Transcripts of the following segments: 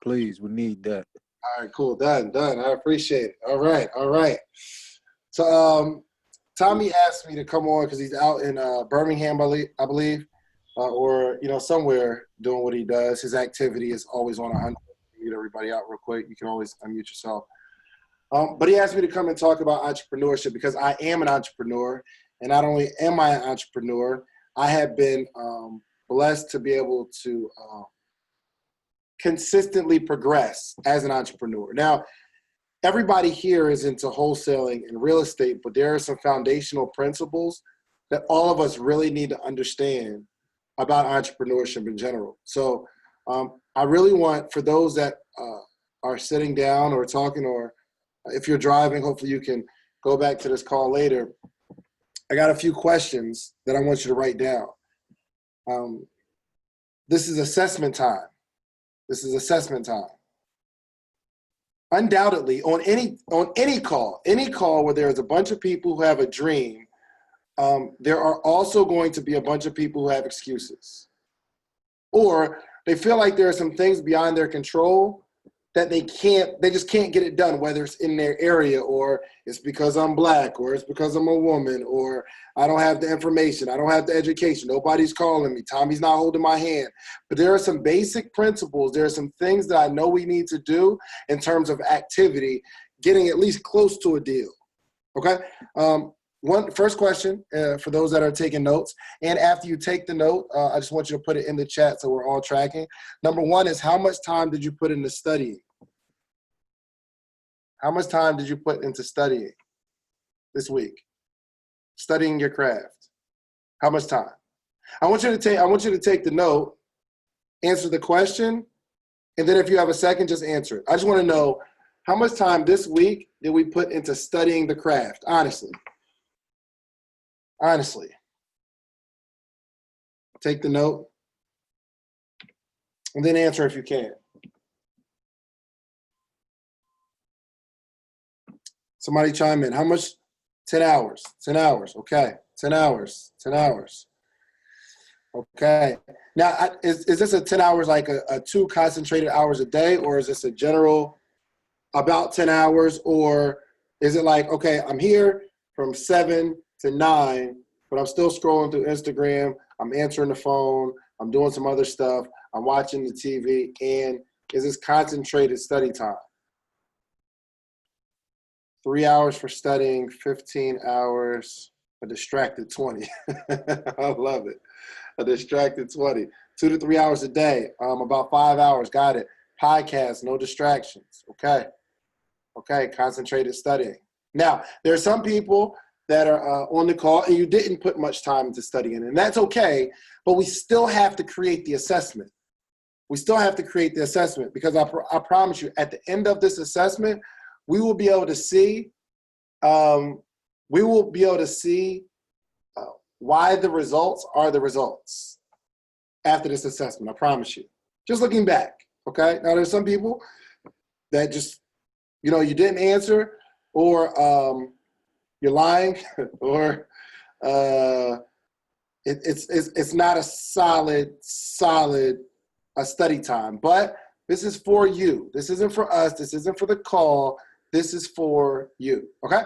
Please, we need that. All right, cool. Done. I appreciate it. All right. So Tommy asked me to come on because he's out in Birmingham, I believe, or somewhere doing what he does. His activity is always on 100. Mute everybody out real quick. You can always unmute yourself. But he asked me to come and talk about entrepreneurship because I am an entrepreneur, and not only am I an entrepreneur, I have been blessed to be able to consistently progress as an entrepreneur. Now, everybody here is into wholesaling and real estate, but there are some foundational principles that all of us really need to understand about entrepreneurship in general. So I really want, for those that are sitting down or talking, or if you're driving, hopefully you can go back to this call later. I got a few questions that I want you to write down. This is assessment time. Undoubtedly, on any call where there's a bunch of people who have a dream, there are also going to be a bunch of people who have excuses, or they feel like there are some things beyond their control that they just can't get it done, whether it's in their area, or it's because I'm black, or it's because I'm a woman, or I don't have the information, I don't have the education, nobody's calling me, Tommy's not holding my hand. But there are some basic principles, there are some things that I know we need to do in terms of activity, getting at least close to a deal, okay? First question for those that are taking notes, and after you take the note, I just want you to put it in the chat so we're all tracking. Number one is, how much time did you put into studying? How much time did you put into studying this week? Studying your craft. How much time? I want you to take the note, answer the question, and then if you have a second, just answer it. I just want to know, how much time this week did we put into studying the craft? Honestly. Take the note and then answer if you can. Somebody chime in. How much? 10 hours. 10 hours. Okay. 10 hours. 10 hours. Okay. Now, is this a 10 hours like a 2 concentrated hours a day, or is this a general about 10 hours? Or is it like, okay, I'm here from 7 to 9, but I'm still scrolling through Instagram, I'm answering the phone, I'm doing some other stuff, I'm watching the TV, and is this concentrated study time? 3 hours for studying, 15 hours, a distracted 20. I love it. A distracted 20. 2 to 3 hours a day, about 5 hours, got it. Podcast, no distractions, okay. Okay, concentrated studying. Now, there are some people that are on the call and you didn't put much time into studying, and that's okay, but we still have to create the assessment. Because I promise you, at the end of this assessment, we will be able to see, why the results are the results after this assessment, I promise you. Just looking back, okay? Now, there's some people that just, you didn't answer, or you're lying, or it's not a solid study time. But this is for you. This isn't for us. This isn't for the call. This is for you. Okay?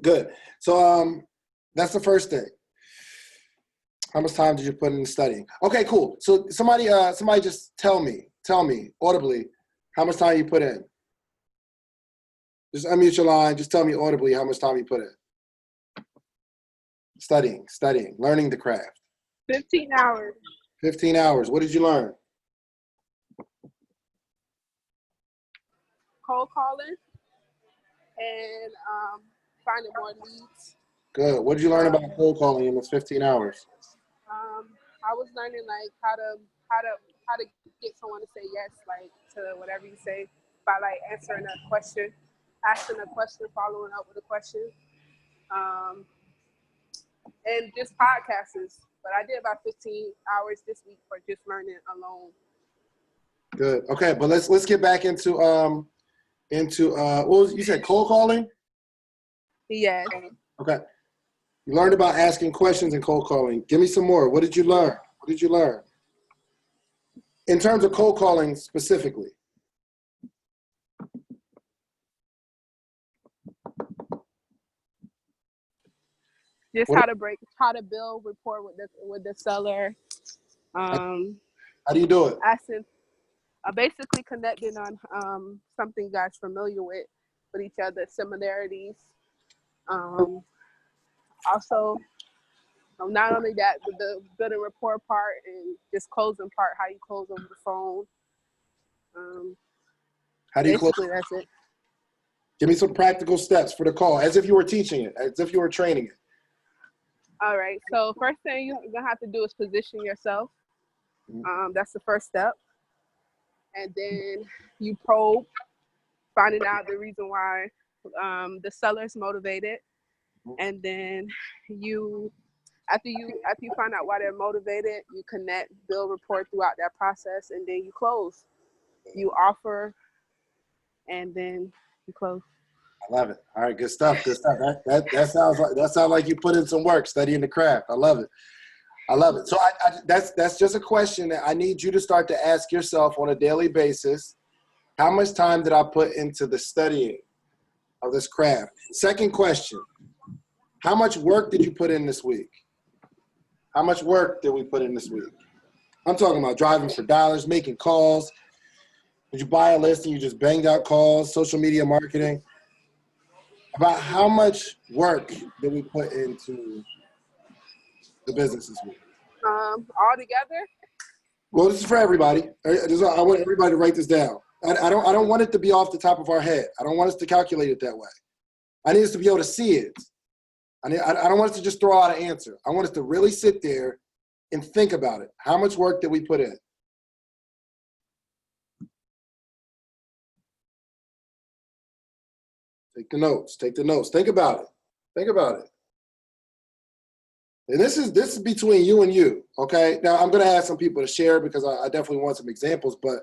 Good. So that's the first thing. How much time did you put into studying? Okay, cool. So somebody just tell me audibly how much time you put in. Just unmute your line. Just tell me audibly how much time you put in. Studying, learning the craft. 15 hours. 15 hours. What did you learn? Cold calling and finding more leads. Good. What did you learn about cold calling in those 15 hours? I was learning like how to get someone to say yes, like to whatever you say, by like answering a question, asking a question, following up with a question, and just podcasts. But I did about 15 hours this week for just learning alone. Good. Okay, but let's get back into what was, you said cold calling? Yes. Okay. You learned about asking questions and cold calling. Give me some more. What did you learn? In terms of cold calling specifically. Just how to build rapport with the seller. How do you do it? Asking, basically connecting on something you guys familiar with each other, similarities. Also, not only that, but the building rapport part and just closing part, how you close over the phone. How do you close? Basically, that's it. Give me some practical steps for the call, as if you were teaching it, as if you were training it. All right. So first thing you're gonna have to do is position yourself. That's the first step. And then you probe, finding out the reason why the seller is motivated. And then after you find out why they're motivated, you connect, build rapport throughout that process, and then you close. You offer, and then you close. I love it. All right, good stuff. Good stuff. That sounds like you put in some work studying the craft. I love it. I love it. So that's just a question that I need you to start to ask yourself on a daily basis. How much time did I put into the studying of this craft? Second question, how much work did you put in this week? How much work did we put in this week? I'm talking about driving for dollars, making calls. Did you buy a list and you just banged out calls, social media marketing? About how much work did we put into the business this week? All together? Well, this is for everybody. I want everybody to write this down. I don't want it to be off the top of our head. I don't want us to calculate it that way. I need us to be able to see it. I don't want us to just throw out an answer. I want us to really sit there and think about it. How much work did we put in? Take the notes. Take the notes. Think about it. Think about it. And this is between you and you, okay? Now, I'm going to ask some people to share because I definitely want some examples, but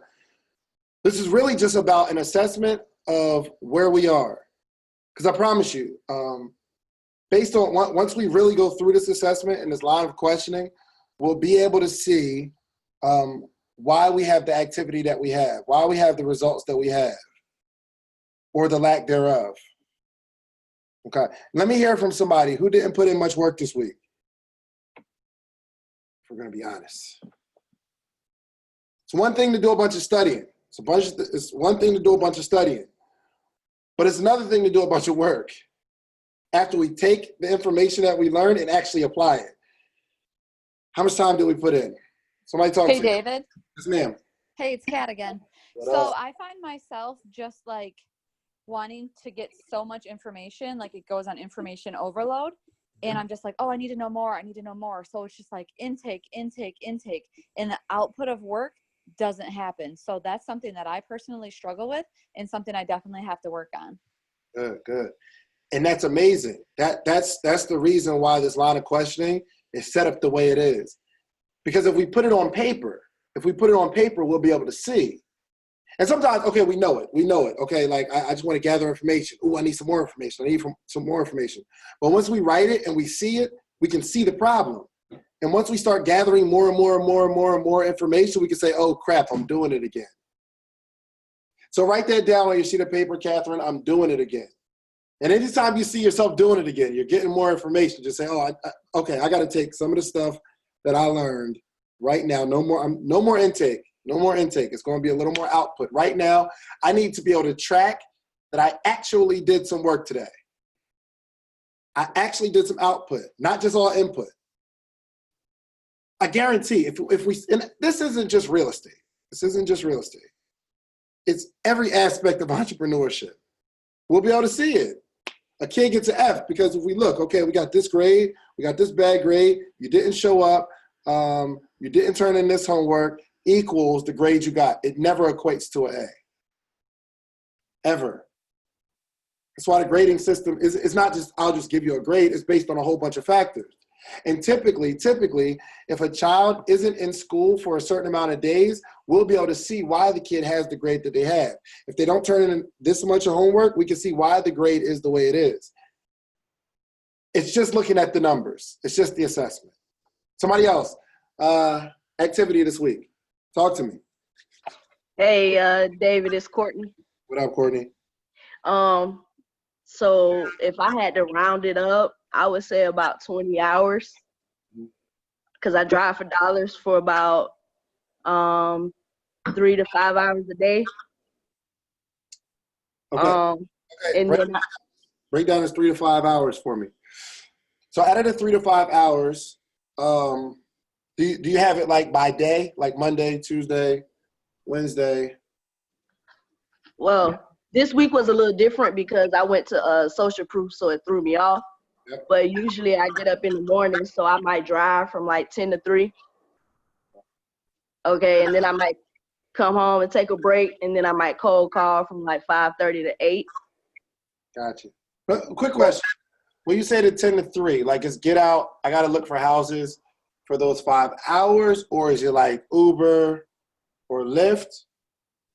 this is really just about an assessment of where we are. Because I promise you, based on once we really go through this assessment and this line of questioning, we'll be able to see why we have the activity that we have, why we have the results that we have, or the lack thereof. Okay, let me hear from somebody who didn't put in much work this week. If we're going to be honest. It's one thing to do a bunch of studying. It's one thing to do a bunch of studying. But it's another thing to do a bunch of work after we take the information that we learn and actually apply it. How much time did we put in? Somebody talk to me. Hey, David. Yes, ma'am. Hey, it's Kat again. So I find myself just like wanting to get so much information, like it goes on information overload. And I'm just like, oh, I need to know more. I need to know more. So it's just like intake. And the output of work doesn't happen. So that's something that I personally struggle with and something I definitely have to work on. Good. And that's amazing. That's the reason why this line of questioning is set up the way it is. Because if we put it on paper, we'll be able to see. And sometimes, okay, we know it. Okay, like I just want to gather information. Oh, I need some more information. Some more information. But once we write it and we see it, we can see the problem. And once we start gathering more and more information, we can say, oh crap, I'm doing it again. So write that down on your sheet of paper, Catherine. I'm doing it again. And anytime you see yourself doing it again, you're getting more information. Just say, oh, okay, I got to take some of the stuff that I learned right now. No more intake. No more intake. It's going to be a little more output. Right now, I need to be able to track that I actually did some work today. I actually did some output, not just all input. I guarantee if we, and this isn't just real estate. It's every aspect of entrepreneurship. We'll be able to see it. A kid gets an F because if we look, okay, we got this grade, we got this bad grade, you didn't show up, you didn't turn in this homework, equals the grade you got. It never equates to an A. Ever. That's why the grading system it's not just, I'll just give you a grade, it's based on a whole bunch of factors. And typically, if a child isn't in school for a certain amount of days, we'll be able to see why the kid has the grade that they have. If they don't turn in this much of homework, we can see why the grade is the way it is. It's just looking at the numbers. It's just the assessment. Somebody else, activity this week. Talk to me. Hey, David, it's Courtney. What up, Courtney? So if I had to round it up, I would say about 20 hours because I drive for dollars for about 3 to 5 hours a day. Okay. Okay. And then Break down this 3 to 5 hours for me. So out of the 3 to 5 hours, do you have it like by day, like Monday, Tuesday, Wednesday? well, this week was a little different because I went to social proof, so it threw me off. Yep. But usually I get up in the morning, so I might drive from like 10 to 3. Okay, and then I might come home and take a break, and then I might cold call from like 5:30 to 8. Gotcha. But quick question. When you say the 10 to 3, like is get out, I got to look for houses for those 5 hours, or is it like Uber or Lyft?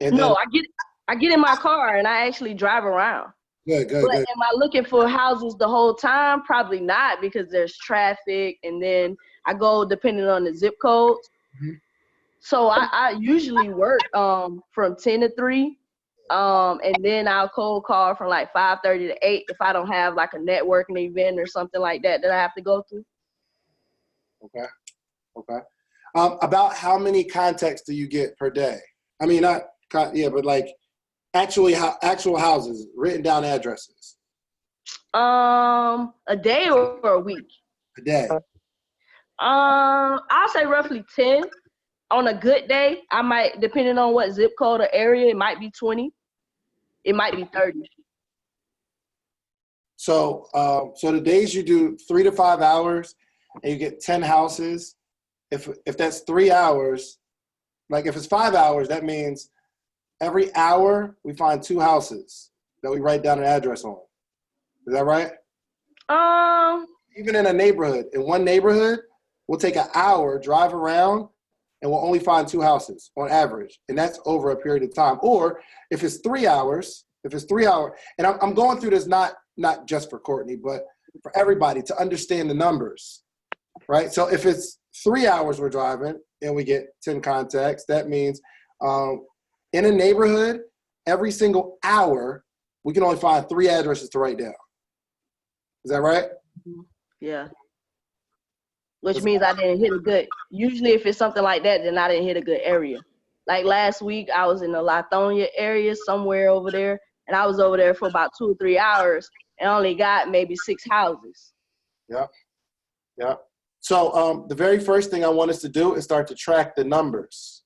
And No, then, I get in my car and I actually drive around. good. But am I looking for houses the whole time? Probably not, because there's traffic, and then I go depending on the zip codes. Mhm. So I usually work from 10 to 3. And then I'll cold call from like 5:30 to 8 if I don't have like a networking event or something like that I have to go to. Okay. About how many contacts do you get per day? I mean, but like actual houses, written down addresses. A day or a week? A day. I'll say roughly 10. On a good day, I might, depending on what zip code or area, it might be 20. It might be 30. So, so the days you do 3 to 5 hours and you get 10 houses, if that's 3 hours, like if it's 5 hours, that means every hour we find 2 houses that we write down an address on. Is that right? Even in a neighborhood, in one neighborhood, we'll take an hour, drive around, and we'll only find 2 houses on average. And that's over a period of time. Or if it's 3 hours, and I'm going through this not just for Courtney, but for everybody to understand the numbers, right? So if it's 3 hours we're driving and we get 10 contacts, that means in a neighborhood, every single hour, we can only find 3 addresses to write down. Is that right? Yeah. Which means I didn't hit a good, usually if it's something like that, then I didn't hit a good area. Like last week, I was in the Lithonia area, somewhere over there, and I was over there for about 2 or 3 hours and only got maybe 6 houses. Yeah. So the very first thing I want us to do is start to track the numbers.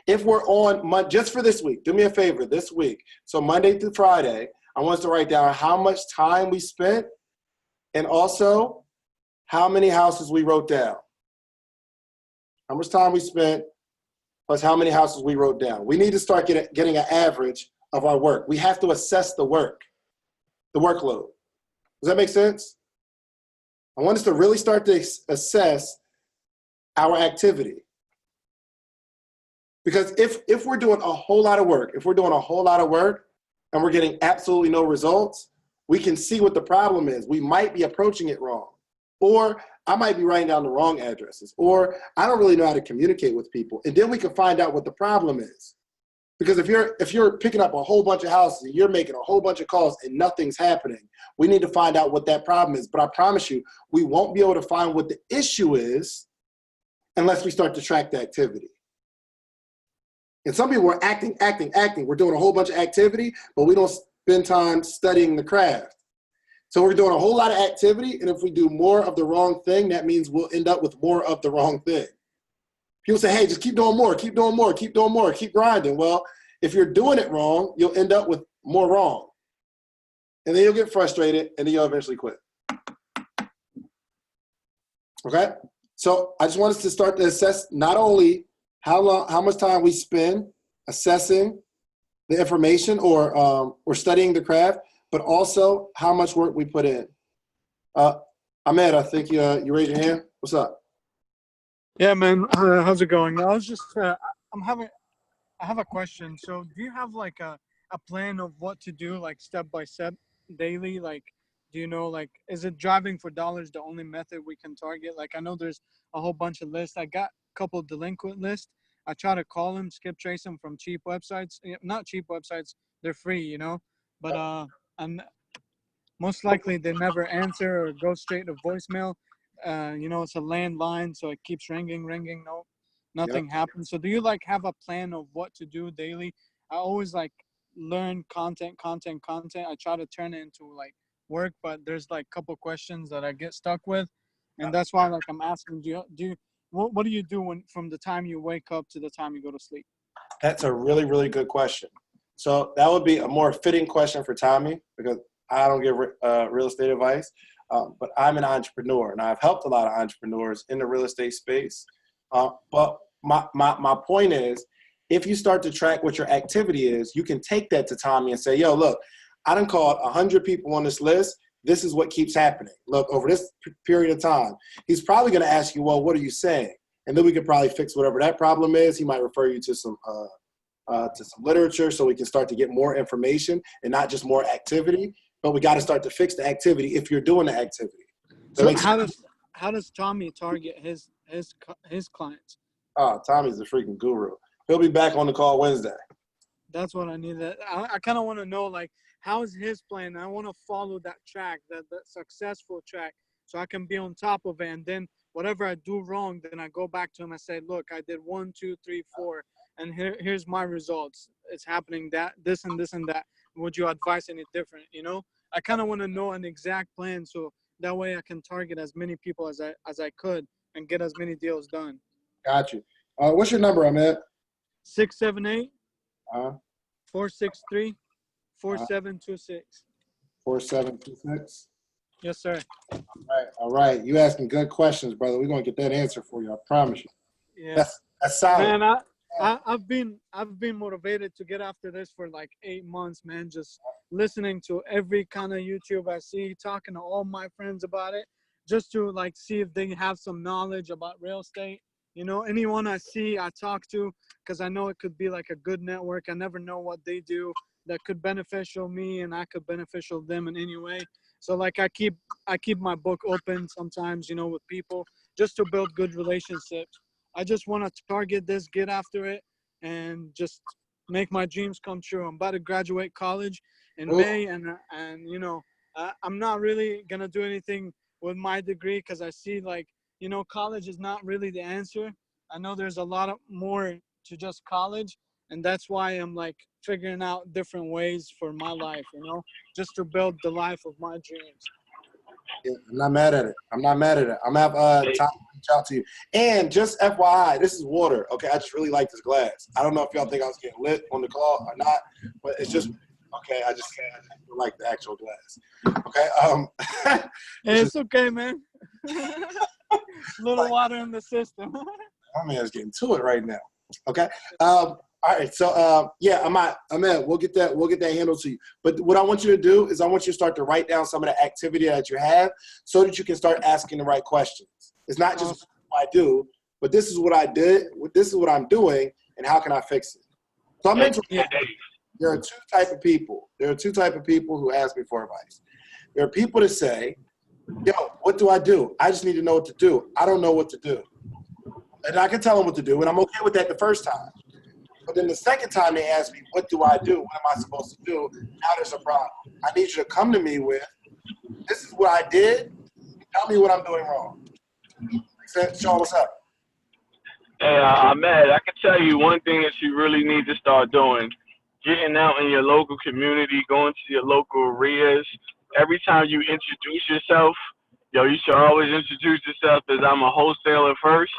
If we're on, just for this week, do me a favor, this week. So Monday through Friday, I want us to write down how much time we spent and also how many houses we wrote down. How much time we spent plus how many houses we wrote down. We need to start getting an average of our work. We have to assess the workload. Does that make sense? I want us to really start to assess our activity. Because if we're doing a whole lot of work, and we're getting absolutely no results, we can see what the problem is. We might be approaching it wrong. Or I might be writing down the wrong addresses. Or I don't really know how to communicate with people. And then we can find out what the problem is. Because if you're picking up a whole bunch of houses and you're making a whole bunch of calls and nothing's happening, we need to find out what that problem is. But I promise you, we won't be able to find what the issue is unless we start to track the activity. And some people are acting. We're doing a whole bunch of activity, but we don't spend time studying the craft. So we're doing a whole lot of activity, and if we do more of the wrong thing, that means we'll end up with more of the wrong thing. People say, hey, just keep doing more, keep grinding. Well, if you're doing it wrong, you'll end up with more wrong. And then you'll get frustrated, and then you'll eventually quit. Okay? So I just want us to start to assess not only how much time we spend assessing the information or studying the craft, but also how much work we put in. Ahmed, I think you raised your hand. What's up? Yeah, man. How's it going? I was just, I have a question. So do you have like a plan of what to do, like step by step daily? Like, do you know, like, is it driving for dollars the only method we can target? Like, I know there's a whole bunch of lists. I got a couple of delinquent lists. I try to call them, skip trace them from cheap websites. Not cheap websites, they're free, you know. But I'm most likely they never answer or go straight to voicemail. You know, it's a landline, so it keeps ringing. No, nothing happens. So do you like have a plan of what to do daily? I always like learn content. I try to turn it into like work, but there's like a couple questions that I get stuck with, and that's why like I'm asking, what do you do when from the time you wake up to the time you go to sleep? That's a really, really good question. So that would be a more fitting question for Tommy, because I don't give real estate advice, but I'm an entrepreneur, and I've helped a lot of entrepreneurs in the real estate space. But my point is, if you start to track what your activity is, you can take that to Tommy and say, yo, look, I done called 100 people on this list. This is what keeps happening. Look, over this period of time, he's probably going to ask you, well, what are you saying? And then we could probably fix whatever that problem is. He might refer you to some literature so we can start to get more information and not just more activity. But we got to start to fix the activity if you're doing the activity. So how does Tommy target his clients? Oh, Tommy's a freaking guru. He'll be back on the call Wednesday. That's what I need. I kind of want to know, like, how is his plan? I want to follow that track, that successful track, so I can be on top of it. And then whatever I do wrong, then I go back to him and say, look, I did 1, 2, 3, 4, and here's my results. It's happening this and that. Would you advise any different? You know, I kind of want to know an exact plan, so that way I can target as many people as I could and get as many deals done. Got you. What's your number, Ahmed? 678 463 4726. 4726. Yes, sir. All right. You asking good questions, brother. We're gonna get that answer for you. I promise you. Yeah. That's solid. Man, I've been motivated to get after this for like 8 months, man. Just listening to every kind of YouTube I see, talking to all my friends about it, just to like see if they have some knowledge about real estate. You know, anyone I see, I talk to, because I know it could be like a good network. I never know what they do that could beneficial me, and I could beneficial them in any way. So like I keep my book open sometimes, you know, with people, just to build good relationships. I just want to target this, get after it, and just make my dreams come true. I'm about to graduate college in May, and you know, I'm not really gonna do anything with my degree, because I see, like, you know, college is not really the answer. I know there's a lot of more to just college, and that's why I'm like figuring out different ways for my life, you know, just to build the life of my dreams. Yeah, I'm not mad at it. I'm gonna have Tom reach out to you. And just FYI, this is water. Okay, I just really like this glass. I don't know if y'all think I was getting lit on the call or not, but it's just okay. I just like the actual glass. Okay. It's okay, man. Little water in the system. My man's getting to it right now. Okay. All right. So yeah, Ahmed, we'll get that handled to you. But what I want you to do is I want you to start to write down some of the activity that you have, so that you can start asking the right questions. It's not just what I do, but this is what I did. This is what I'm doing, and how can I fix it? So I mentioned there are two types of people. There are two types of people who ask me for advice. There are people that say, yo, what do I do? I just need to know what to do. I don't know what to do. And I can tell them what to do, and I'm okay with that the first time. But then the second time they ask me, what do I do? What am I supposed to do? Now there's a problem. I need you to come to me with, this is what I did. Tell me what I'm doing wrong. Sean, what's up? Hey, Ahmed, I can tell you one thing that you really need to start doing. Getting out in your local community, going to your local areas. Every time you introduce yourself, you should always introduce yourself as I'm a wholesaler first,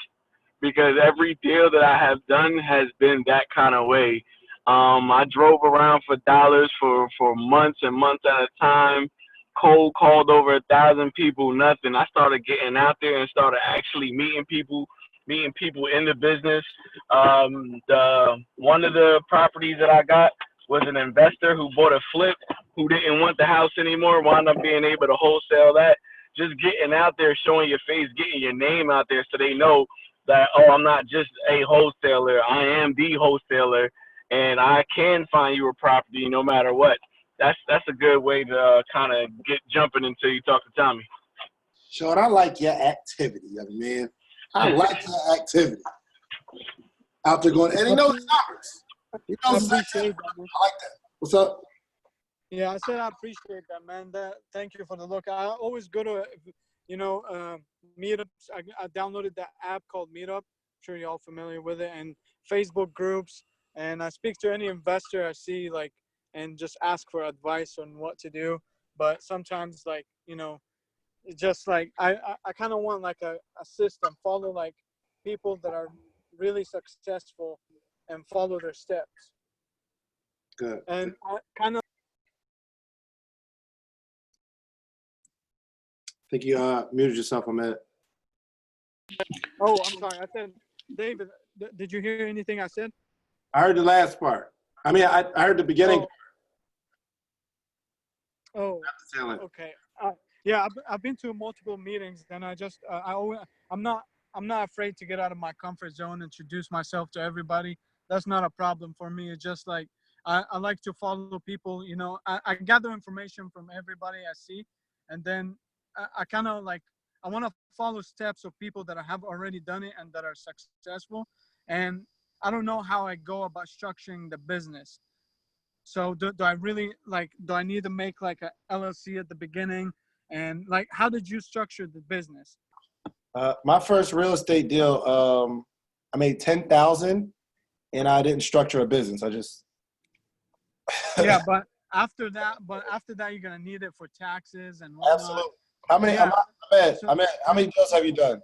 because every deal that I have done has been that kind of way. I drove around for dollars for months and months at a time, cold called over 1,000 people, nothing. I started getting out there and started actually meeting people in the business. One of the properties that I got was an investor who bought a flip, who didn't want the house anymore, wound up being able to wholesale that. Just getting out there, showing your face, getting your name out there, so they know that, oh, I'm not just a wholesaler, I am the wholesaler, and I can find you a property no matter what. That's a good way to kind of get jumping until you talk to Tommy. Sean, I like your activity, young man. I like your activity. Out there going, and he knows his numbers. He I knows his appreciate numbers. that, man. I like that. What's up? Yeah, I said I appreciate that, man. Thank you for the look. I always go to, meetups. I downloaded that app called Meetup. I'm sure you're all familiar with it, and Facebook groups. And I speak to any investor I see, like, and just ask for advice on what to do. But sometimes, like, it's just like I kind of want like a system, follow like people that are really successful and follow their steps. Good. And I kind of. I think you muted yourself a minute. Oh, I'm sorry. I said, David, did you hear anything I said? I heard the last part. I mean, I heard the beginning. Oh, okay. Yeah, I've been to multiple meetings, and I just I'm not afraid to get out of my comfort zone, introduce myself to everybody. That's not a problem for me. It's just like I like to follow people. I gather information from everybody I see, and then I kind of like I want to follow steps of people that have already done it and that are successful. And I don't know how I go about structuring the business. So do I really do I need to make like a LLC at the beginning? And like, how did you structure the business? My first real estate deal, I made $10,000, and I didn't structure a business. I just Yeah, but after that, you're gonna need it for taxes and whatnot. Absolutely. How many? Yeah. How many deals have you done?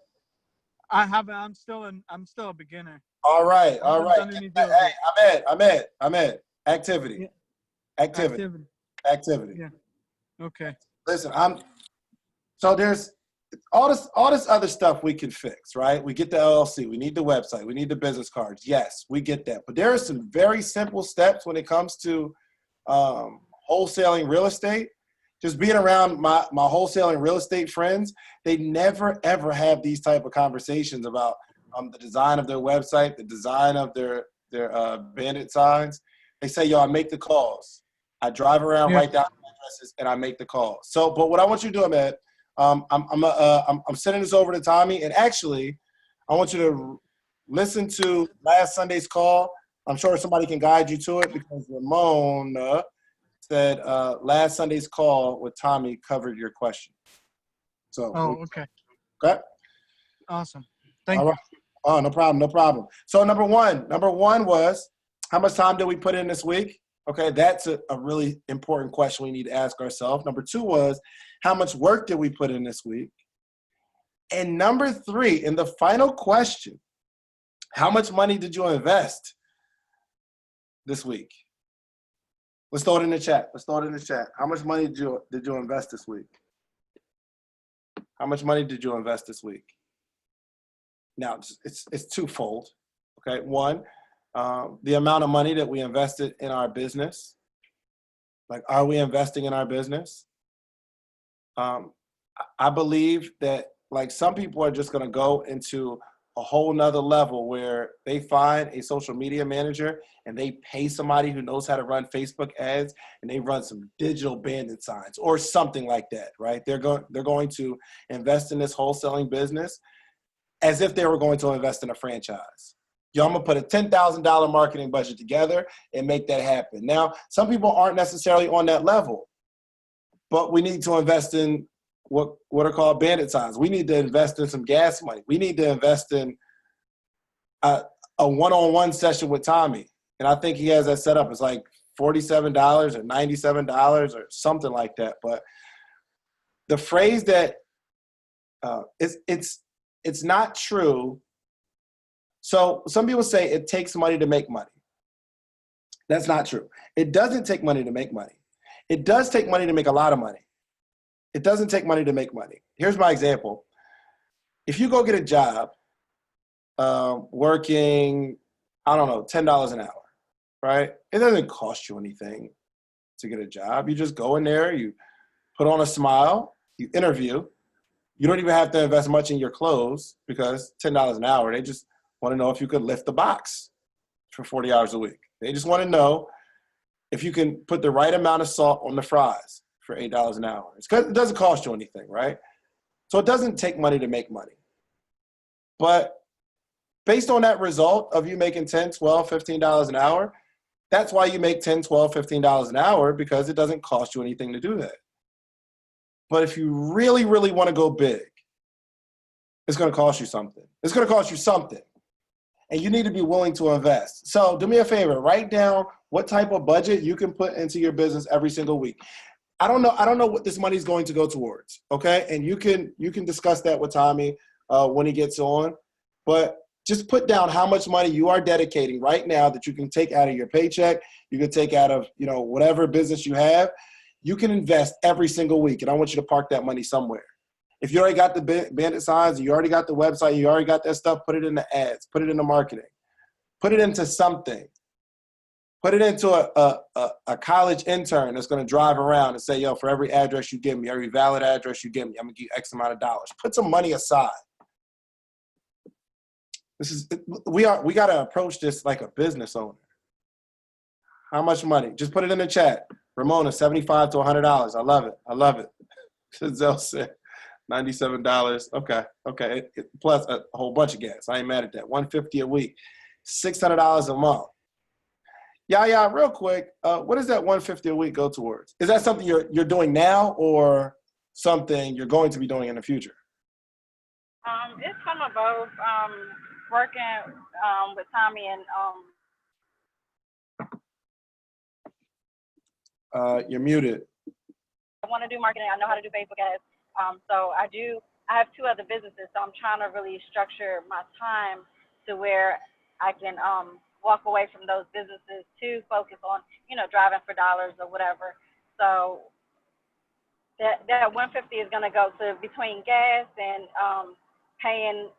I haven't. I'm still a beginner. All right. I haven't done any deals Hey, yet. Ahmed. Activity. Yeah. Activity. Yeah. Okay. Listen, so there's all this other stuff we can fix, right? We get the LLC, we need the website, we need the business cards. Yes, we get that. But there are some very simple steps when it comes to wholesaling real estate. Just being around my wholesaling real estate friends, they never ever have these type of conversations about the design of their website, the design of their bandit signs. They say, yo, I make the calls. I drive around, write down addresses, and I make the calls. So, but what I want you to do, Ahmed, I'm sending this over to Tommy, and actually, I want you to listen to last Sunday's call. I'm sure somebody can guide you to it because Ramon said last Sunday's call with Tommy covered your question. So. Oh, okay. Okay. Awesome. Thank you. Oh, no problem. So number one was, how much time did we put in this week? Okay, that's a really important question we need to ask ourselves. Number two was, how much work did we put in this week? And number three, in the final question, how much money did you invest this week? Let's throw it in the chat. How much money did you invest this week? How much money did you invest this week? Now, it's twofold. Okay, one, the amount of money that we invested in our business. Like, are we investing in our business? I believe that, like, some people are just going to go into a whole nother level where they find a social media manager and they pay somebody who knows how to run Facebook ads, and they run some digital bandit signs or something like that, right? They're going to invest in this wholesaling business as if they were going to invest in a franchise. Yo, I'm gonna put a $10,000 marketing budget together and make that happen. Now, some people aren't necessarily on that level, but we need to invest in what are called bandit signs. We need to invest in some gas money. We need to invest in a one-on-one session with Tommy. And I think he has that set up. It's like $47 or $97 or something like that. But the phrase that it's not true. So some people say it takes money to make money. That's not true. It doesn't take money to make money. It does take money to make a lot of money. It doesn't take money to make money. Here's my example. If you go get a job working, I don't know, $10 an hour, right? It doesn't cost you anything to get a job. You just go in there, you put on a smile, you interview. You don't even have to invest much in your clothes because $10 an hour, they just want to know if you could lift the box for 40 hours a week. They just want to know if you can put the right amount of salt on the fries for $8 an hour. It's because it doesn't cost you anything, right? So it doesn't take money to make money. But Based on that result of you making $10, $12, $15 an hour, that's why you make $10, $12, $15 an hour, because it doesn't cost you anything to do that. But if you really, really want to go big, it's going to cost you something. It's going to cost you something. And you need to be willing to invest. So do me a favor, write down what type of budget you can put into your business every single week. I don't know what this money is going to go towards, okay? And you can discuss that with Tommy when he gets on. But just put down how much money you are dedicating right now that you can take out of your paycheck, you can take out of, you know, whatever business you have. You can invest every single week, and I want you to park that money somewhere. If you already got the bandit signs, you already got the website, you already got that stuff, put it in the ads, put it in the marketing, put it into something. Put it into a college intern that's going to drive around and say, yo, for every address you give me, every valid address you give me, I'm going to give you X amount of dollars. Put some money aside. We got to approach this like a business owner. How much money? Just put it in the chat. Ramona, $75 to $100. I love it. I love it. Zell said $97. Okay. Plus a whole bunch of gas. I ain't mad at that. $150 a week. $600 a month. Yeah, real quick. What does that $150 a week go towards? Is that something you're doing now or something you're going to be doing in the future? It's some of both. Working with Tommy and You're muted. I want to do marketing. I know how to do Facebook ads. So I have two other businesses. So I'm trying to really structure my time to where I can walk away from those businesses to focus on, you know, driving for dollars or whatever. So that 150 is going to go to between gas and paying,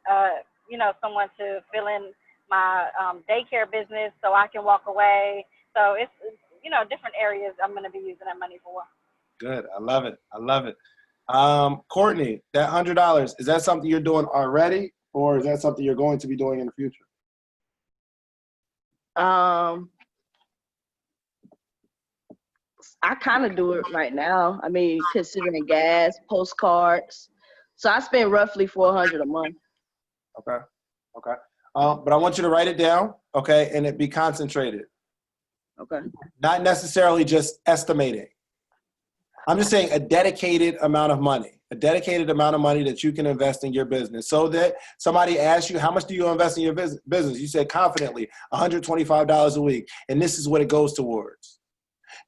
you know, someone to fill in my daycare business so I can walk away. So it's, you know, different areas I'm going to be using that money for. Good. I love it. I love it. Courtney, that $100, is that something you're doing already, or is that something you're going to be doing in the future? I kind of do it right now. I mean, considering gas, postcards. So I spend roughly $400 a month. Okay. But I want you to write it down, okay, and it be concentrated. Okay. Not necessarily just estimating. I'm just saying a dedicated amount of money that you can invest in your business, so that somebody asks you, how much do you invest in your business? You said confidently, $125 a week, and this is what it goes towards.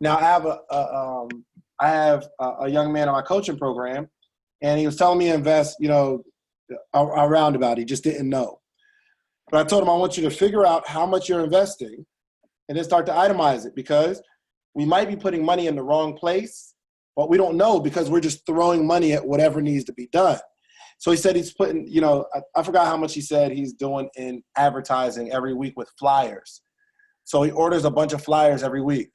Now, I have a young man on my coaching program, and he was telling me to invest, you know, a roundabout. He just didn't know. But I told him, I want you to figure out how much you're investing and then start to itemize it, because we might be putting money in the wrong place, but we don't know because we're just throwing money at whatever needs to be done. So he said he's putting, you know, I forgot how much he said he's doing in advertising every week with flyers. So he orders a bunch of flyers every week.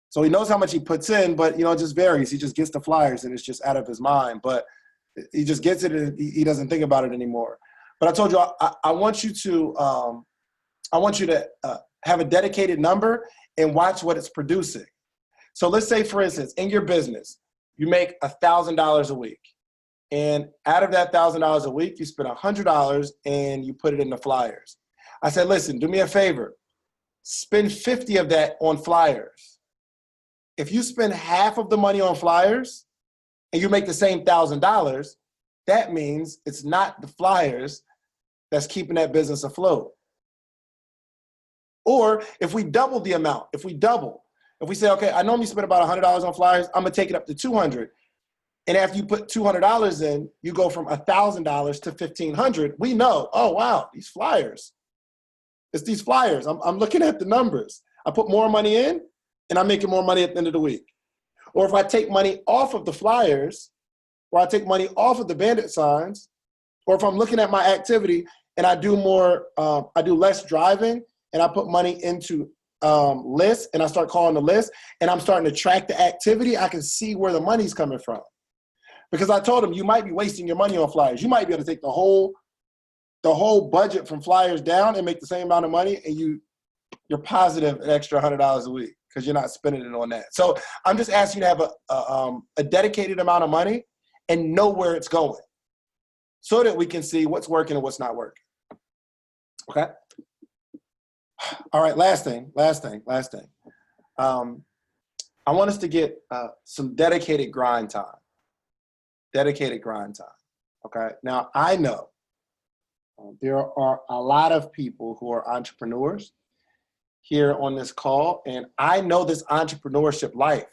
So he knows how much he puts in, but, you know, it just varies. He just gets the flyers and it's just out of his mind. But he just gets it and he doesn't think about it anymore. But I told you, I want you to have a dedicated number and watch what it's producing. So let's say, for instance, in your business, you make $1,000 a week. And out of that $1,000 a week, you spend $100 and you put it in the flyers. I said, listen, do me a favor. Spend 50 of that on flyers. If you spend half of the money on flyers and you make the same $1,000, that means it's not the flyers that's keeping that business afloat. Or if we double the amount, if we say, okay, I normally spend about $100 on flyers, I'm gonna take it up to $200. And after you put $200 in, you go from $1,000 to $1,500. We know, oh wow, these flyers. It's these flyers. I'm looking at the numbers. I put more money in and I'm making more money at the end of the week. Or if I take money off of the flyers, or I take money off of the bandit signs, or if I'm looking at my activity and I do less driving and I put money into lists and I start calling the list and I'm starting to track the activity, I can see where the money's coming from. Because I told him, you might be wasting your money on flyers. You might be able to take the whole budget from flyers down and make the same amount of money, and you're positive an extra $100 a week because you're not spending it on that. So I'm just asking you to have a dedicated amount of money and know where it's going so that we can see what's working and what's not working. Okay. All right, last thing. I want us to get some dedicated grind time. Okay. Now, I know there are a lot of people who are entrepreneurs here on this call, and I know this entrepreneurship life.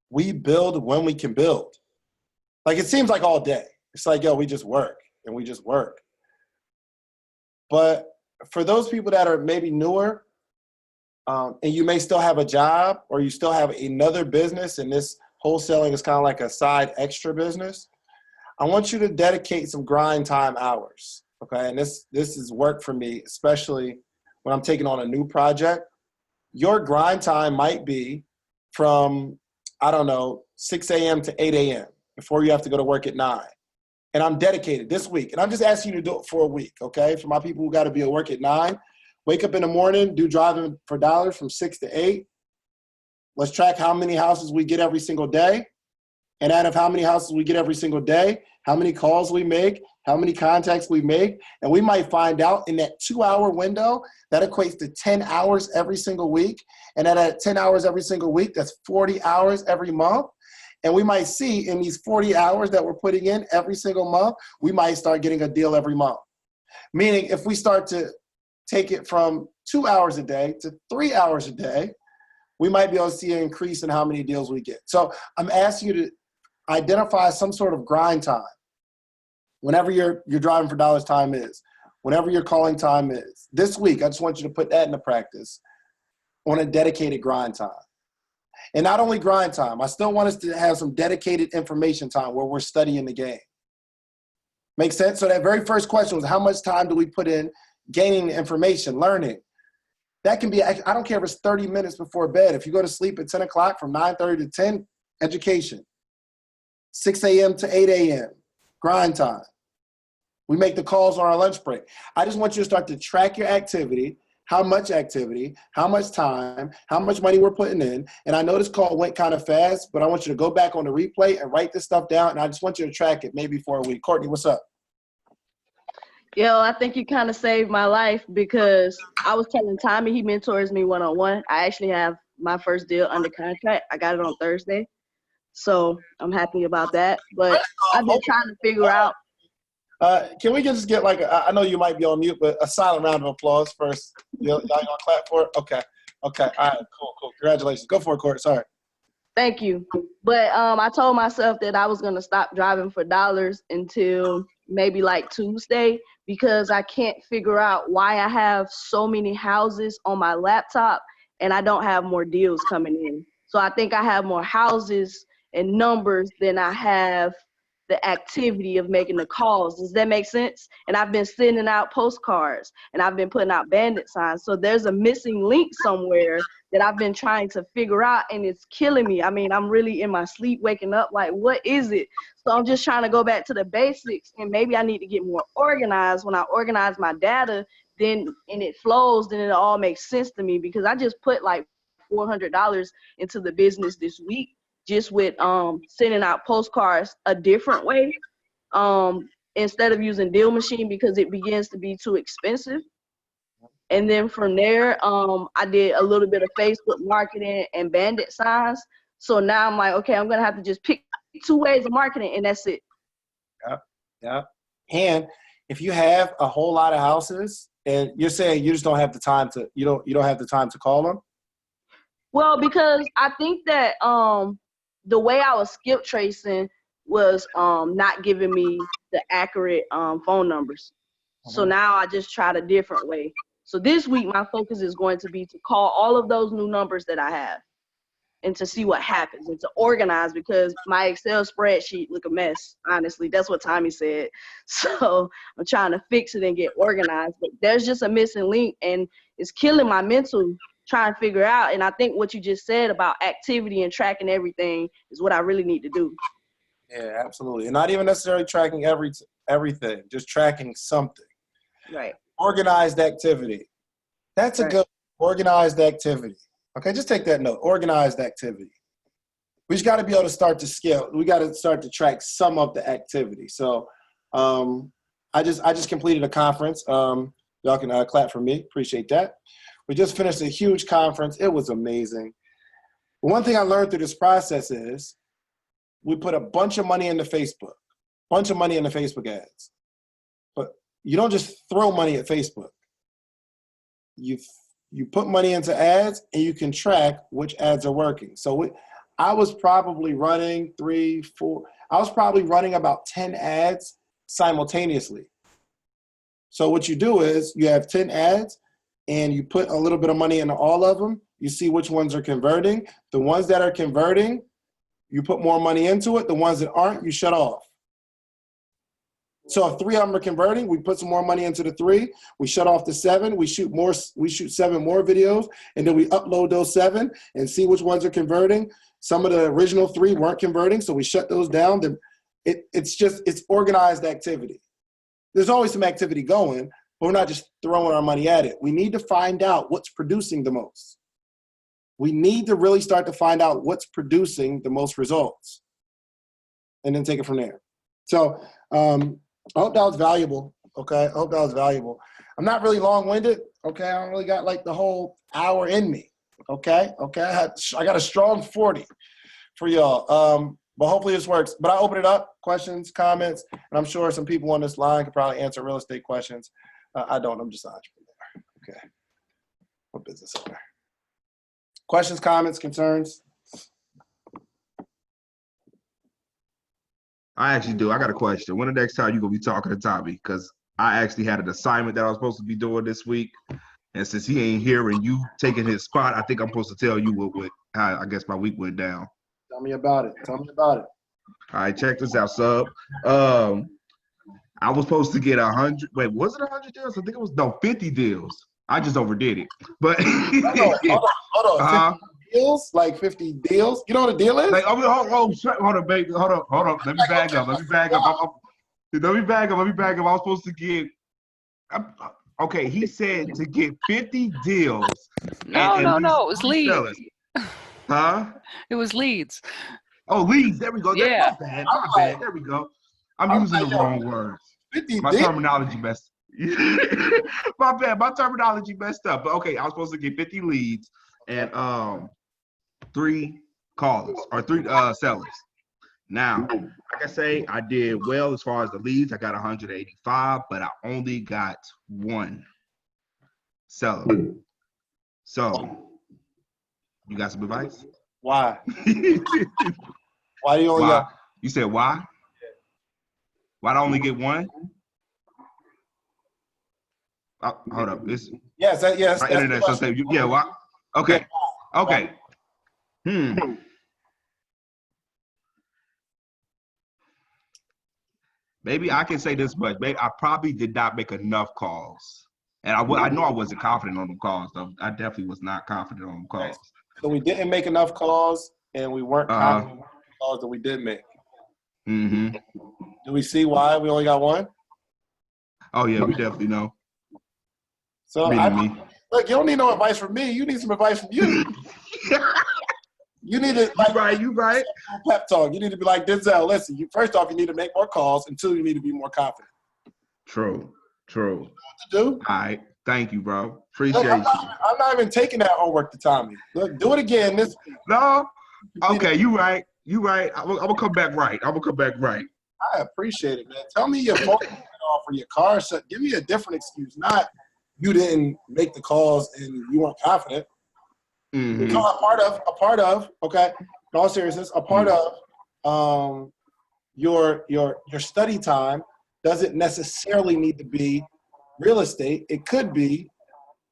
We build when we can build. Like, it seems like all day. It's like, yo, we just work and we just work. But for those people that are maybe newer, and you may still have a job or you still have another business, and this wholesaling is kind of like a side extra business, I want you to dedicate some grind time hours, okay? And this is work for me, especially when I'm taking on a new project. Your grind time might be from, I don't know, 6 a.m. to 8 a.m. before you have to go to work at 9. And I'm dedicated this week. And I'm just asking you to do it for a week, okay? For my people who got to be at work at 9, wake up in the morning, do driving for dollars from 6 to 8. Let's track how many houses we get every single day. And out of how many houses we get every single day, how many calls we make, how many contacts we make. And we might find out in that 2-hour window, that equates to 10 hours every single week. And at 10 hours every single week, that's 40 hours every month. And we might see in these 40 hours that we're putting in every single month, we might start getting a deal every month. Meaning if we start to take it from 2 hours a day to 3 hours a day, we might be able to see an increase in how many deals we get. So I'm asking you to identify some sort of grind time. Whenever your driving for dollars time is, whenever your calling time is. This week, I just want you to put that into practice on a dedicated grind time. And not only grind time, I still want us to have some dedicated information time where we're studying the game. Make sense? So that very first question was, how much time do we put in gaining the information, learning? That can be, I don't care if it's 30 minutes before bed. If you go to sleep at 10 o'clock from 9:30 to 10, education. 6 a.m. to 8 a.m., grind time. We make the calls on our lunch break. I just want you to start to track your activity, how much time, how much money we're putting in. And I know this call went kind of fast, but I want you to go back on the replay and write this stuff down. And I just want you to track it maybe for a week. Courtney, what's up? Yo, I think you kind of saved my life because I was telling Tommy, he mentors me one-on-one. I actually have my first deal under contract. I got it on Thursday. So I'm happy about that. But I've been trying to figure out. Can we just get like, I know you might be on mute, but a silent round of applause first. Y'all gonna clap for it? Okay. All right, cool. Congratulations. Go for it, Court. Sorry. Thank you. But I told myself that I was going to stop driving for dollars until maybe like Tuesday because I can't figure out why I have so many houses on my laptop and I don't have more deals coming in. So I think I have more houses and numbers than I have the activity of making the calls. Does that make sense? And I've been sending out postcards and I've been putting out bandit signs. So there's a missing link somewhere that I've been trying to figure out and it's killing me. I mean, I'm really in my sleep waking up like, what is it? So I'm just trying to go back to the basics and maybe I need to get more organized. When I organize my data, then and it flows, then it all makes sense to me because I just put like $400 into the business this week. Just with sending out postcards a different way instead of using deal machine because it begins to be too expensive. And then from there, I did a little bit of Facebook marketing and bandit signs. So now I'm like, okay, I'm gonna have to just pick 2 ways of marketing and that's it. Yeah. And if you have a whole lot of houses and you're saying you just don't have the time to, you don't have the time to call them? Well, because I think that the way I was skip tracing was not giving me the accurate phone numbers. So now I just tried a different way. So this week, my focus is going to be to call all of those new numbers that I have and to see what happens and to organize because my Excel spreadsheet look a mess. Honestly, that's what Tommy said. So I'm trying to fix it and get organized, but there's just a missing link and it's killing my mental trying to figure out. And I think what you just said about activity and tracking everything is what I really need to do. Yeah, absolutely. And not even necessarily tracking everything, just tracking something. Right. Organized activity. That's a good organized activity. Okay, just take that note. Organized activity. We just got to be able to start to scale. We got to start to track some of the activity. So I just completed a conference. Y'all can clap for me. Appreciate that. We just finished a huge conference. It was amazing. One thing I learned through this process is we put a bunch of money into Facebook, ads. But you don't just throw money at Facebook. You put money into ads and you can track which ads are working. So I was probably running about 10 ads simultaneously. So what you do is you have 10 ads and you put a little bit of money into all of them. You see which ones are converting. The ones that are converting, you put more money into it. The ones that aren't, you shut off. So if 3 of them are converting, we put some more money into the 3. We shut off the 7. We shoot 7 more videos, and then we upload those 7 and see which ones are converting. Some of the original 3 weren't converting, so we shut those down. Then it's organized activity. There's always some activity going, but we're not just throwing our money at it. We need to find out what's producing the most. We need to really start to find out what's producing the most results and then take it from there. So I hope that was valuable, okay? I hope that was valuable. I'm not really long-winded, okay? I don't really got like the whole hour in me, okay? I got a strong 40 for y'all, but hopefully this works. But I open it up, questions, comments, and I'm sure some people on this line could probably answer real estate questions. I don't, I'm just an entrepreneur, okay? I'm a business owner. Questions, comments, concerns? I actually do. I got a question. When the next time you going to be talking to Tommy? Because I actually had an assignment that I was supposed to be doing this week. And since he ain't here and you taking his spot, I think I'm supposed to tell you how I guess my week went down. Tell me about it. All right, check this out, sub. I was supposed to get 100. Wait, was it 100 deals? I think it was 50 deals. I just overdid it. But hold on. 50 deals? Like 50 deals? You know what a deal is? Like, hold on, baby. Hold on. Let me bag up. Let me bag up. I was supposed to get. Okay, he said to get 50 deals. No. It was leads. Sellers. Huh? It was leads. Oh, leads. There we go. Yeah. My bad. There we go. I'm using the wrong words. My terminology messed. My bad. My terminology messed up. But okay, I was supposed to get 50 leads and 3 callers or 3 sellers. Now, like I say, I did well as far as the leads. I got 185, but I only got 1 seller. So, you got some advice? Why? Why do you only got? You said why? Why do I only get 1? Hold up. Yes. My internet sometimes. Yeah. Why? Okay. Okay. Maybe I can say this much. Maybe I probably did not make enough calls. And I know I wasn't confident on them calls, though. I definitely was not confident on them calls. So we didn't make enough calls, and we weren't confident on the calls that we did make. Mm-hmm. Do we see why we only got 1? Oh, yeah, we definitely know. So look, you don't need no advice from me. You need some advice from you. You need to you right. Pep talk. You need to be like, Denzel, listen, first off, you need to make more calls, and 2, you need to be more confident. True. You know what to do? All right. Thank you, bro. Appreciate you. I'm not even taking that homework to Tommy. Look, do it again this week. No? Okay, you right. I'm gonna come back right. I appreciate it, man. Tell me your phone off or your car shut. Give me a different excuse, not you didn't make the calls and you weren't confident. Mm-hmm. So a part of, okay, in all seriousness, a part of your study time doesn't necessarily need to be real estate. It could be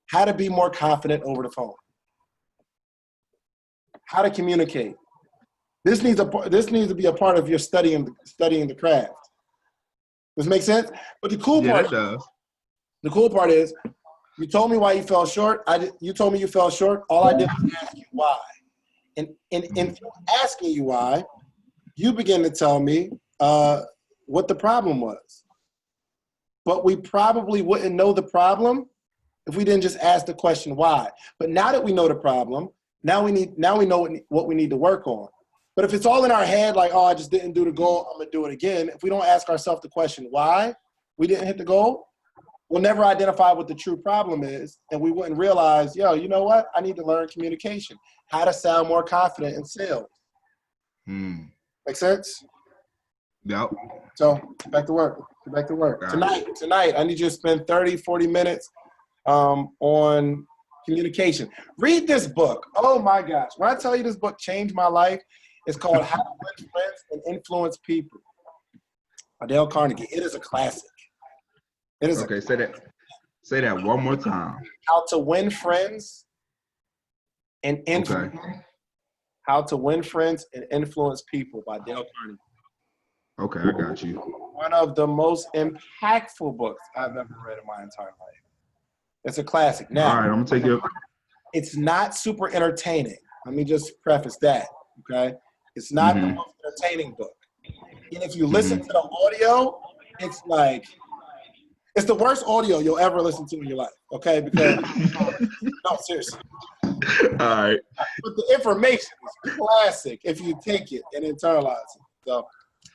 how to be more confident over the phone, how to communicate. This needs to be a part of your studying the craft. Does it make sense? But the cool part is, you told me why you fell short. You told me you fell short. All I did was ask you why. And in asking you why, you begin to tell me what the problem was. But we probably wouldn't know the problem if we didn't just ask the question why. But now that we know the problem, now we know what we need to work on. But if it's all in our head, like, oh, I just didn't do the goal, I'm gonna do it again. If we don't ask ourselves the question why we didn't hit the goal, we'll never identify what the true problem is, and we wouldn't realize, yo, you know what? I need to learn communication, how to sound more confident in sales. Make sense? Yep. So back to work. Get back to work. Tonight, I need you to spend 30, 40 minutes on communication. Read this book. Oh my gosh. When I tell you this book changed my life, it's called How to Win Friends and Influence People by Dale Carnegie. It is a classic. It is say that one more time. How to Win Friends and Influence. How to Win Friends and Influence People by Dale Carnegie. Okay, I got you. One of the most impactful books I've ever read in my entire life. It's a classic. Now, all right, I'm gonna take it. It's not super entertaining. Let me just preface that. Okay, it's not the most entertaining book. And if you listen to the audio, it's like it's the worst audio you'll ever listen to in your life. Okay, because no, seriously. All right. But the information is classic if you take it and internalize it. So.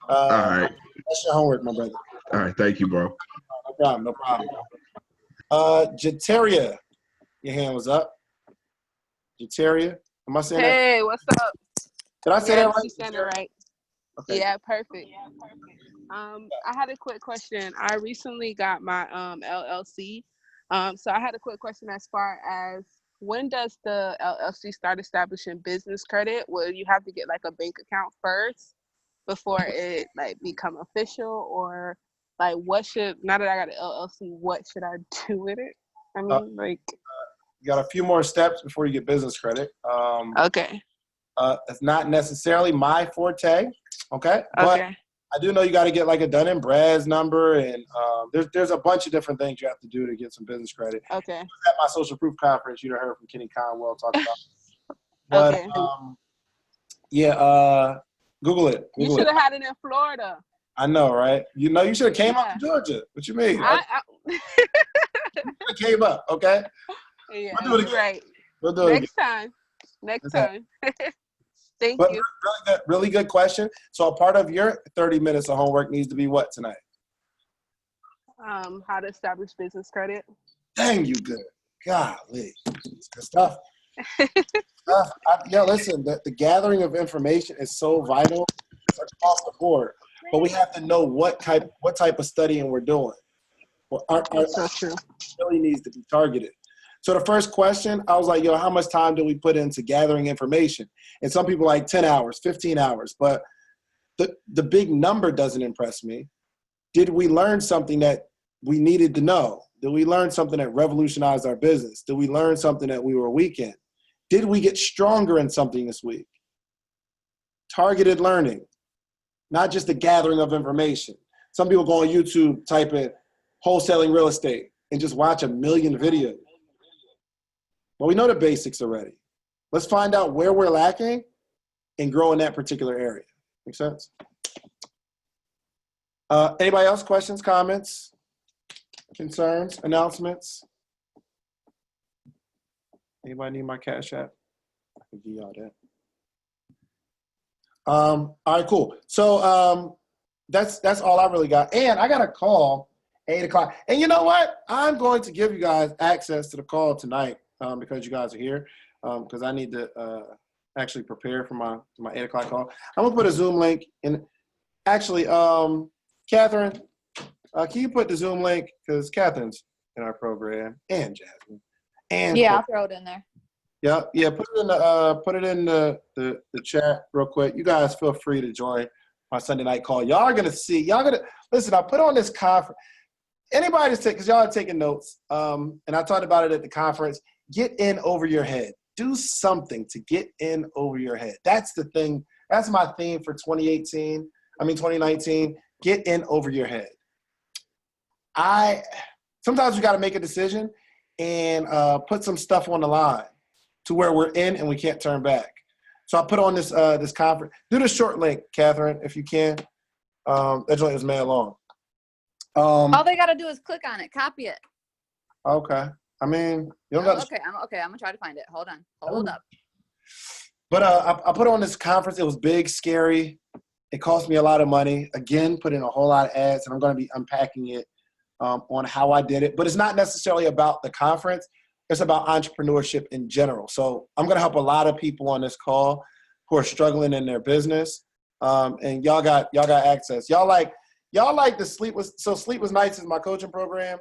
All right. That's your homework, my brother. All right. Thank you, bro. No problem. Jeteria, your hand was up. Jeteria, am I saying that? Hey, what's up? Did I say that right? You said it right. Okay. Yeah, perfect. I had a quick question. I recently got my LLC. So I had a quick question as far as when does the LLC start establishing business credit? Will you have to get like a bank account first before it like become official, or like now that I got an LLC, what should I do with it? I mean, you got a few more steps before you get business credit. Okay. It's not necessarily my forte. Okay. But I do know you got to get like a Dun & Brad's number, and there's a bunch of different things you have to do to get some business credit. Okay. At my social proof conference, you heard from Kenny Conwell talking about. But Google it. You should have had it in Florida. I know, right? You know, you should have came up to Georgia. What you mean? You came up, okay? Yeah, we'll do it again. Right. We'll do it Next time. Thank you. Really good question. So a part of your 30 minutes of homework needs to be what tonight? How to establish business credit. Dang, you good. Golly. It's good stuff. Listen, the gathering of information is so vital. It's across the board. But we have to know what type of studying we're doing. Well, That's so true. Really needs to be targeted. So the first question, I was like, how much time do we put into gathering information? And some people like 10 hours, 15 hours. But the big number doesn't impress me. Did we learn something that we needed to know? Did we learn something that revolutionized our business? Did we learn something that we were weak in? Did we get stronger in something this week? Targeted learning, not just the gathering of information. Some people go on YouTube, type in wholesaling real estate, and just watch a million videos. But we know the basics already. Let's find out where we're lacking and grow in that particular area. Make sense? Anybody else? Questions, comments, concerns, announcements? Anybody need my Cash App? I can give y'all that. All right, cool. So that's all I really got. And I got a call 8 o'clock. And you know what? I'm going to give you guys access to the call tonight because you guys are here. Because I need to actually prepare for my 8 o'clock call. I'm gonna put a Zoom link in. Actually, Catherine, can you put the Zoom link? Because Catherine's in our program, and Jasmine. And I'll throw it in there. Yeah. Put it in the chat real quick. You guys feel free to join my Sunday night call. Y'all gonna listen. I put on this conference. Anybody that's because y'all are taking notes. And I talked about it at the conference. Get in over your head. Do something to get in over your head. That's the thing. That's my theme for 2019. Get in over your head. Sometimes we got to make a decision and put some stuff on the line to where we're in and we can't turn back. So I put on this conference. Do the short link, Catherine, if you can. That joint is mad long. All they got to do is click on it, copy it. Okay. I mean, you don't got okay. I'm gonna try to find it. Hold on. Hold up. But I put on this conference. It was big, scary. It cost me a lot of money. Again, put in a whole lot of ads, and I'm going to be unpacking it on how I did it. But it's not necessarily about the conference. It's about entrepreneurship in general. So I'm going to help a lot of people on this call who are struggling in their business. And y'all got access. Y'all like the Sleepless Nights is my coaching program.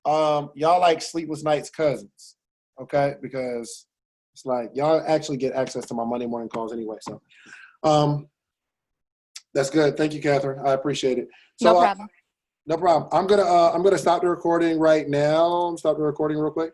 Y'all like Sleepless Nights cousins, okay? Because it's like y'all actually get access to my Monday morning calls anyway. So that's good. Thank you, Catherine. I appreciate it. So, no problem. No problem. I'm gonna stop the recording right now. Stop the recording real quick.